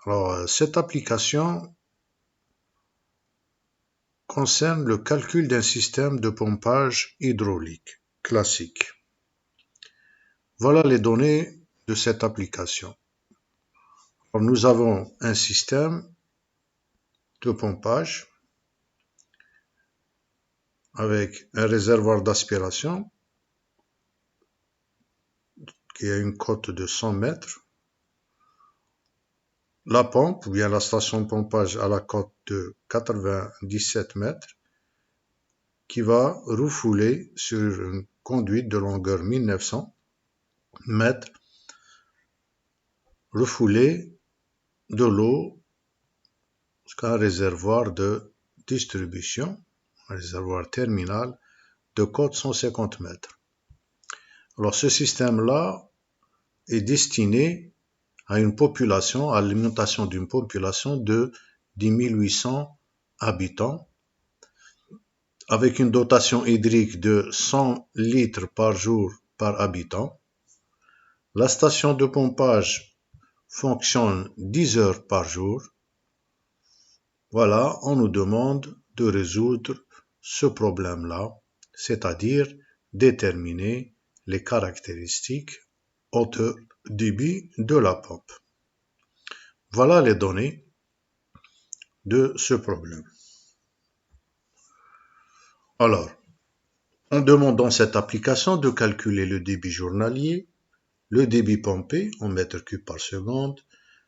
Alors, cette application concerne le calcul d'un système de pompage hydraulique classique. Voilà les données de cette application. Alors, nous avons un système de pompage avec un réservoir d'aspiration qui a une cote de 100 mètres. La pompe, ou bien la station de pompage à la cote de 97 mètres, qui va refouler sur une conduite de longueur 1900 mètres, refouler de l'eau jusqu'à un réservoir de distribution, un réservoir terminal de cote 150 mètres. Alors ce système-là est destiné à une population, à l'alimentation d'une population de 10 800 habitants, avec une dotation hydrique de 100 litres par jour par habitant. La station de pompage fonctionne 10 heures par jour. Voilà, on nous demande de résoudre ce problème-là, c'est-à-dire déterminer les caractéristiques hauteur, débit de la pompe. Voilà les données de ce problème. Alors, on demande dans cette application de calculer le débit journalier, le débit pompé en mètres cubes par seconde,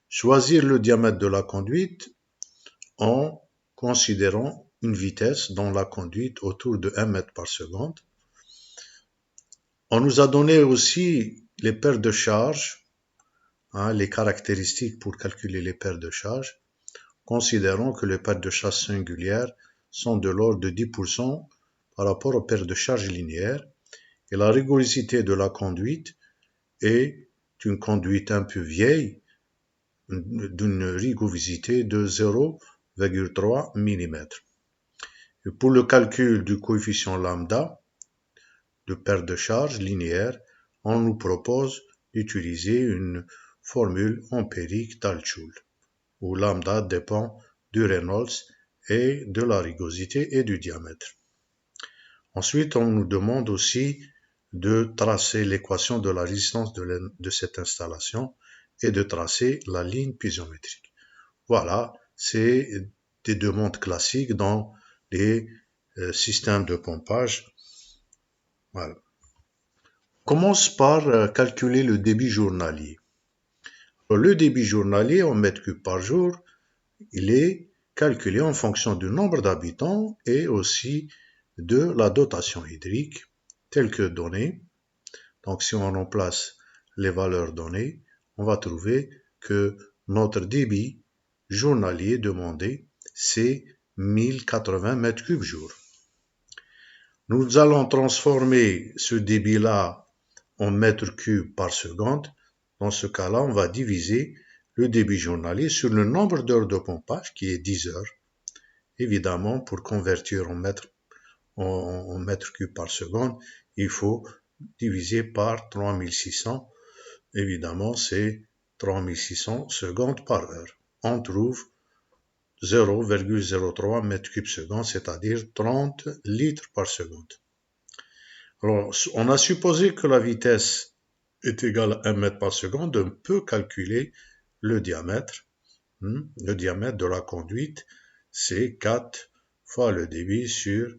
choisir le diamètre de la conduite en considérant une vitesse dans la conduite autour de 1 mètre par seconde. On nous a donné aussi les paires de charges, les caractéristiques pour calculer les paires de charges, considérant que les paires de charges singulières sont de l'ordre de 10% par rapport aux paires de charges linéaires, et la rigorosité de la conduite est une conduite un peu vieille, d'une rigorosité de 0,3 mm. Et pour le calcul du coefficient lambda de paire de charges linéaires, on nous propose d'utiliser une formule empirique d'Al-Joule, où lambda dépend du Reynolds et de la rigorosité et du diamètre. Ensuite, on nous demande aussi de tracer l'équation de la résistance de cette installation et de tracer la ligne piézométrique. Voilà, c'est des demandes classiques dans les systèmes de pompage. Voilà. On commence par calculer le débit journalier. Alors, le débit journalier en mètres cubes par jour, il est calculé en fonction du nombre d'habitants et aussi de la dotation hydrique telle que donnée. Donc si on remplace les valeurs données, on va trouver que notre débit journalier demandé, c'est 1080 mètres cubes jour. Nous allons transformer ce débit-là en mètres cubes par seconde. Dans ce cas-là, on va diviser le débit journalier sur le nombre d'heures de pompage, qui est 10 heures. Évidemment, pour convertir en mètres cubes par seconde, il faut diviser par 3600. Évidemment, c'est 3600 secondes par heure. On trouve 0,03 mètres cubes seconde, c'est-à-dire 30 litres par seconde. Alors, on a supposé que la vitesse est égale à 1 mètre par seconde. On peut calculer le diamètre. Le diamètre de la conduite, c'est 4 fois le débit sur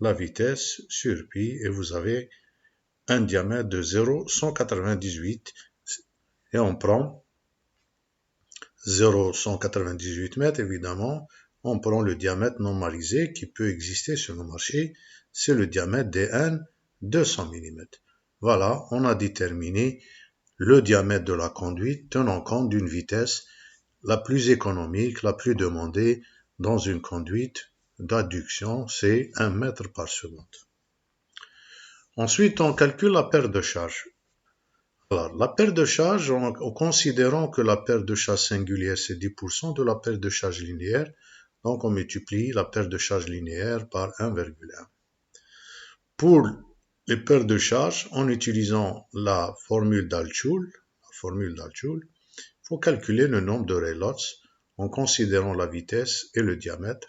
la vitesse sur pi, et vous avez un diamètre de 0,198, et on prend 0,198 mètres, évidemment, on prend le diamètre normalisé qui peut exister sur le marché, c'est le diamètre DN 200 mm. Voilà, on a déterminé le diamètre de la conduite tenant compte d'une vitesse la plus économique, la plus demandée dans une conduite d'adduction, c'est 1 mètre par seconde. Ensuite, on calcule la paire de charges. Alors, la paire de charges, en considérant que la paire de charges singulière, c'est 10% de la paire de charges linéaire, donc on multiplie la paire de charges linéaire par 1,1. Pour les paires de charges, en utilisant la formule d'Al-Joule, il faut calculer le nombre de Reynolds en considérant la vitesse et le diamètre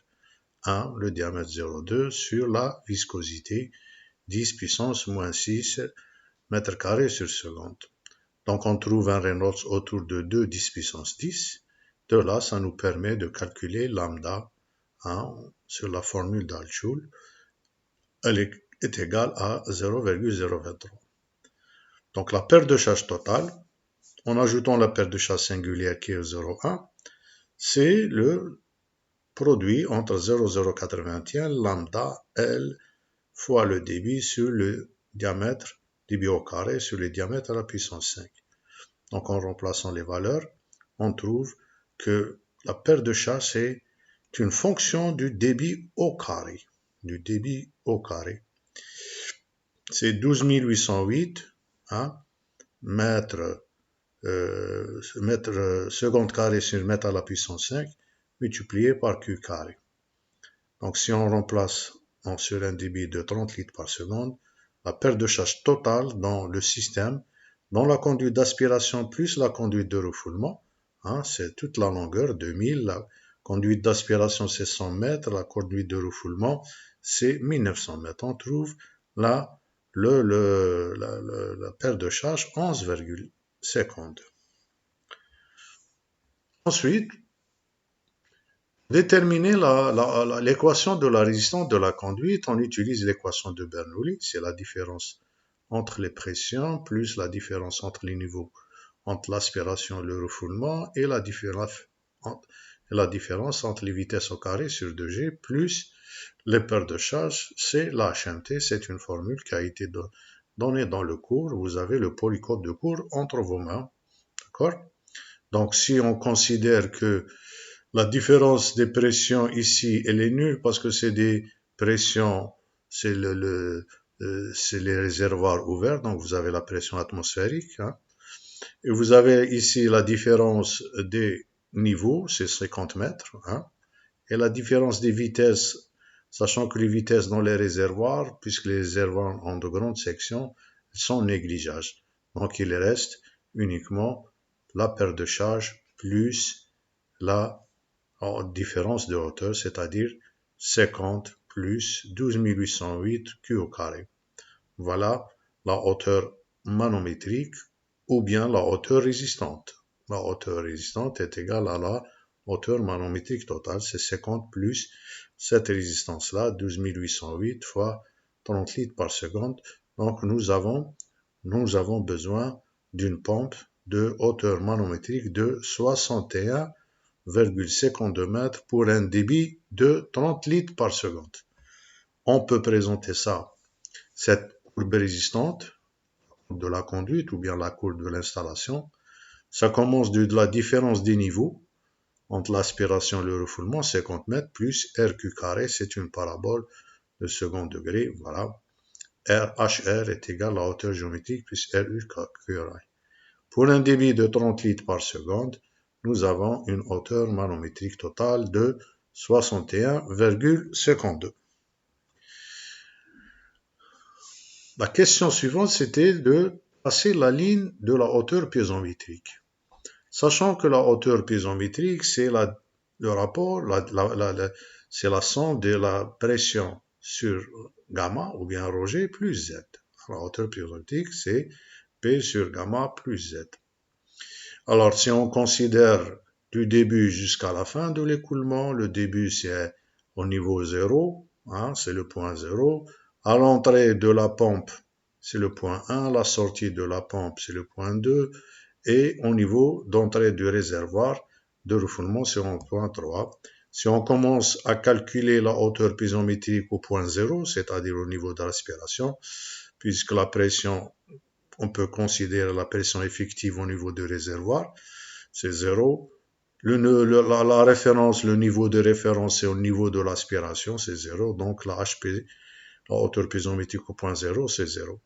1, le diamètre 0,2 sur la viscosité 10 puissance moins 6 mètres carrés sur seconde. Donc on trouve un Reynolds autour de 2 10 puissance 10. De là, ça nous permet de calculer lambda 1 sur la formule d'Altschul. Elle est égale à 0,023. Donc la perte de charge totale, en ajoutant la perte de charge singulière qui est 0,1, c'est le produit entre 0,081 lambda L fois le débit sur le diamètre, débit au carré sur le diamètre à la puissance 5. Donc en remplaçant les valeurs, on trouve que la perte de charge est une fonction du débit au carré. Du débit au carré. C'est 12 808 mètres seconde carré sur mètre à la puissance 5 multiplié par Q carré. Donc si on remplace sur un débit de 30 litres par seconde, la perte de charge totale dans le système, dans la conduite d'aspiration plus la conduite de refoulement, c'est toute la longueur, 2000, la conduite d'aspiration c'est 100 mètres, la conduite de refoulement c'est 1900 mètres. On trouve là la perte de charge 11,52. Ensuite, déterminer l'équation de la résistance de la conduite, on utilise l'équation de Bernoulli, c'est la différence entre les pressions plus la différence entre les niveaux, entre l'aspiration et le refoulement, et la différence entre les vitesses au carré sur 2G plus les pertes de charge, c'est la HMT, c'est une formule qui a été donnée dans le cours, vous avez le polycode de cours entre vos mains, d'accord? Donc si on considère que la différence des pressions ici, elle est nulle parce que c'est des pressions, c'est les réservoirs ouverts, donc vous avez la pression atmosphérique. Et vous avez ici la différence des niveaux, c'est 50 mètres. Et la différence des vitesses, sachant que les vitesses dans les réservoirs, puisque les réservoirs ont de grandes sections, sont négligeables. Donc il reste uniquement la perte de charge plus la différence de hauteur, c'est-à-dire 50 plus 12 808 Q au carré. Voilà la hauteur manométrique ou bien la hauteur résistante. La hauteur résistante est égale à la hauteur manométrique totale, c'est 50 plus cette résistance-là, 12 808 fois 30 litres par seconde. Donc nous avons besoin d'une pompe de hauteur manométrique de 61,52 mètres pour un débit de 30 litres par seconde. On peut présenter ça, cette courbe résistante de la conduite ou bien la courbe de l'installation. Ça commence de la différence des niveaux entre l'aspiration et le refoulement, 50 mètres, plus RQ carré, c'est une parabole de second degré, voilà. HR est égal à la hauteur géométrique plus RU carré. Pour un débit de 30 litres par seconde, nous avons une hauteur manométrique totale de 61,52. La question suivante, c'était de passer la ligne de la hauteur piézométrique. Sachant que la hauteur piézométrique, c'est le rapport, c'est la somme de la pression sur gamma ou bien rho G plus Z. La hauteur piézométrique, c'est P sur gamma plus Z. Alors, si on considère du début jusqu'à la fin de l'écoulement, le début c'est au niveau 0, c'est le point 0. À l'entrée de la pompe, c'est le point 1. La sortie de la pompe, c'est le point 2. Et au niveau d'entrée du réservoir de refoulement, c'est le point 3. Si on commence à calculer la hauteur piézométrique au point 0, c'est-à-dire au niveau de l'aspiration, puisque la pression, on peut considérer la pression effective au niveau du réservoir, c'est 0. La référence, le niveau de référence, c'est au niveau de l'aspiration, c'est 0. Donc la HP, la hauteur piézométrique au point 0, c'est 0.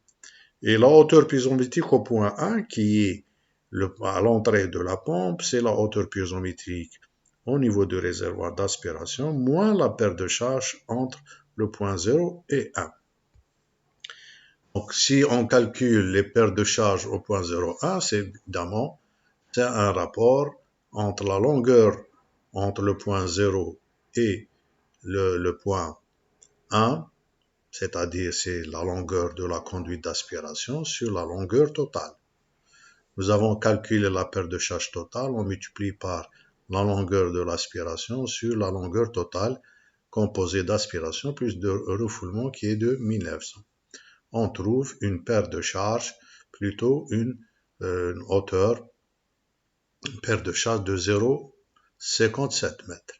Et la hauteur piézométrique au point 1, qui est à l'entrée de la pompe, c'est la hauteur piézométrique au niveau du réservoir d'aspiration, moins la perte de charge entre le point 0 et 1. Donc, si on calcule les pertes de charge au point 0,1, c'est évidemment c'est un rapport entre la longueur entre le point 0 et le point 1, c'est-à-dire c'est la longueur de la conduite d'aspiration sur la longueur totale. Nous avons calculé la perte de charge totale, on multiplie par la longueur de l'aspiration sur la longueur totale composée d'aspiration plus de refoulement qui est de 1900. On trouve une perte de charge, plutôt une hauteur, une perte de charge de 0,57 mètres.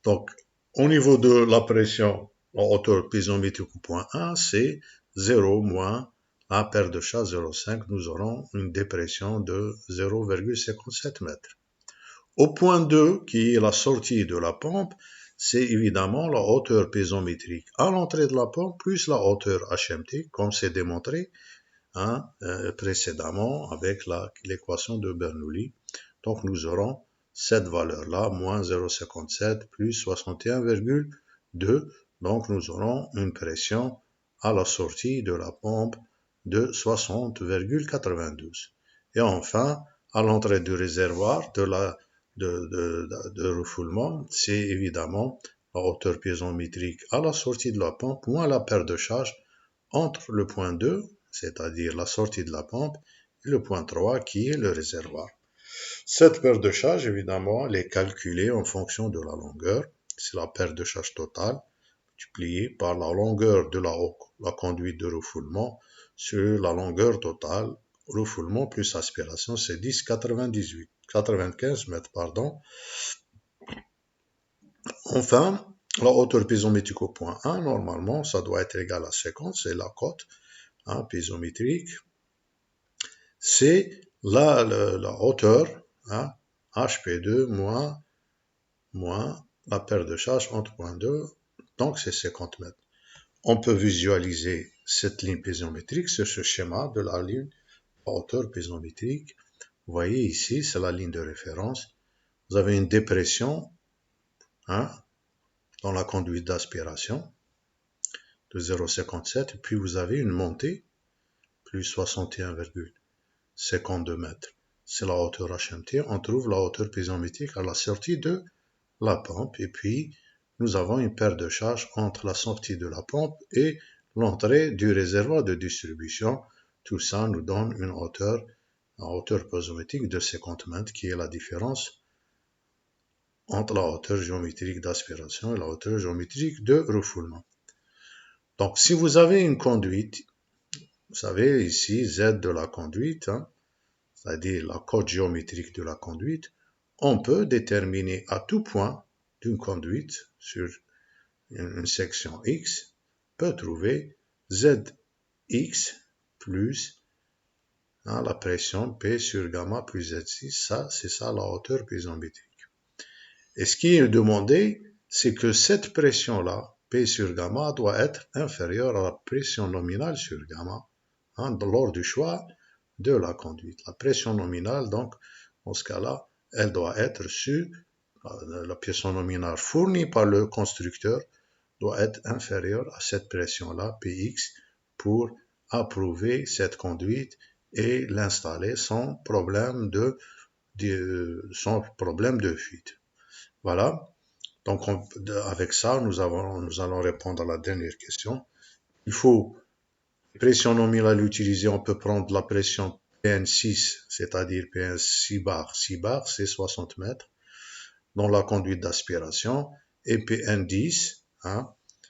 Donc, au niveau de la pression, la hauteur piézométrique au point 1, c'est 0 moins la perte de charge 0,5. Nous aurons une dépression de 0,57 mètres. Au point 2, qui est la sortie de la pompe, c'est évidemment la hauteur piézométrique à l'entrée de la pompe plus la hauteur HMT, comme c'est démontré précédemment avec l'équation de Bernoulli. Donc nous aurons cette valeur-là, moins 0,57 plus 61,2. Donc nous aurons une pression à la sortie de la pompe de 60,92. Et enfin, à l'entrée du réservoir de refoulement, c'est évidemment la hauteur piézométrique à la sortie de la pompe moins la perte de charge entre le point 2, c'est-à-dire la sortie de la pompe, et le point 3 qui est le réservoir. Cette perte de charge, évidemment, elle est calculée en fonction de la longueur. C'est la perte de charge totale multipliée par la longueur de la conduite de refoulement sur la longueur totale, refoulement plus aspiration, c'est 95 mètres, pardon. Enfin, la hauteur piézométrique au point 1, normalement, ça doit être égal à 50, c'est la cote piézométrique. C'est la hauteur, HP2 moins la perte de charge entre point 2, donc c'est 50 mètres. On peut visualiser cette ligne piézométrique sur ce schéma de la ligne hauteur piézométrique. Vous voyez ici, c'est la ligne de référence. Vous avez une dépression dans la conduite d'aspiration de 0,57, puis vous avez une montée, plus 61,52 mètres. C'est la hauteur HMT. On trouve la hauteur piézométrique à la sortie de la pompe. Et puis, nous avons une perte de charge entre la sortie de la pompe et l'entrée du réservoir de distribution. Tout ça nous donne une hauteur piézométrique de 50 mètres, qui est la différence entre la hauteur géométrique d'aspiration et la hauteur géométrique de refoulement. Donc, si vous avez une conduite, vous savez ici Z de la conduite, c'est-à-dire la cote géométrique de la conduite, on peut déterminer à tout point d'une conduite sur une section X, peut trouver Zx plus la pression P sur gamma plus Z6, ça c'est ça la hauteur piézométrique. Et ce qui est demandé, c'est que cette pression-là, P sur gamma, doit être inférieure à la pression nominale sur gamma lors du choix de la conduite. La pression nominale, donc, dans ce cas-là, elle doit être sur la pression nominale fournie par le constructeur doit être inférieure à cette pression-là, Px, pour approuver cette conduite et l'installer sans problème de fuite. Voilà. Donc, avec ça, nous allons répondre à la dernière question. Il faut pression nominale utilisée, on peut prendre la pression PN6, c'est-à-dire PN 6 bar. 6 bar, c'est 60 mètres dans la conduite d'aspiration, et PN10,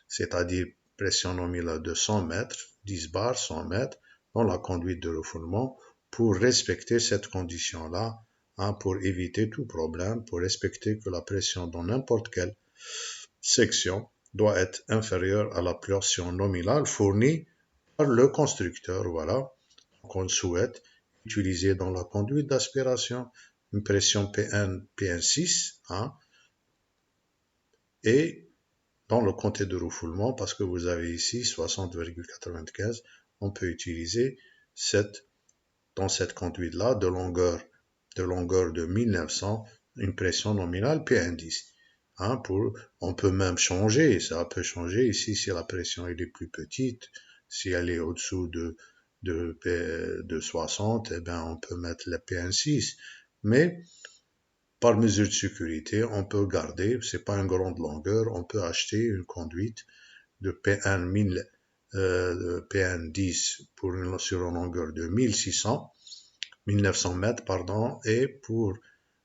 c'est-à-dire pression nominale de 100 mètres, 10 bar, 100 mètres, dans la conduite de refoulement, pour respecter cette condition-là, pour éviter tout problème, pour respecter que la pression dans n'importe quelle section doit être inférieure à la pression nominale fournie par le constructeur. Voilà. Donc on souhaite utiliser dans la conduite d'aspiration une pression PN6 et dans le comté de refoulement, parce que vous avez ici 60,95, on peut utiliser dans cette conduite-là de longueur de 1900, une pression nominale PN10. On peut même changer, ça peut changer ici si la pression est plus petite, si elle est au-dessous de 60, eh bien on peut mettre la PN6. mais par mesure de sécurité, on peut garder, c'est pas une grande longueur, on peut acheter une conduite de PN 1000, PN10 sur une longueur de 1900 mètres, pardon, et pour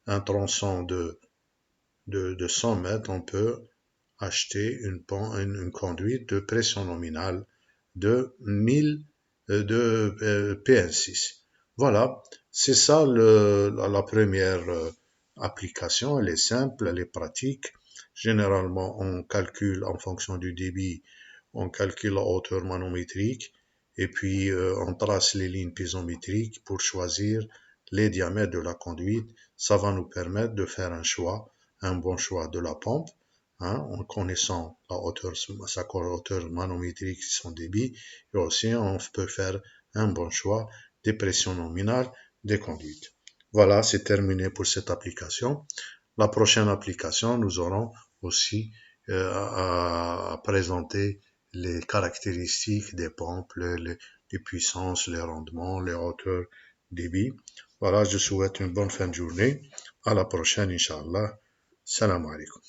un tronçon de 100 mètres, on peut acheter une conduite de pression nominale de 1000 de PN6. Voilà, c'est ça la première application. Elle est simple, elle est pratique. Généralement, on calcule en fonction du débit, on calcule la hauteur manométrique et puis on trace les lignes piézométriques pour choisir les diamètres de la conduite. Ça va nous permettre de faire un bon choix de la pompe, hein, en connaissant sa hauteur manométrique, son débit, et aussi on peut faire un bon choix des pressions nominales des conduites. Voilà, c'est terminé pour cette application. La prochaine application, nous aurons aussi à présenter les caractéristiques des pompes, les puissances, les rendements, les hauteurs, débit. Voilà, je souhaite une bonne fin de journée. À la prochaine, Inch'Allah. Salam alaikum.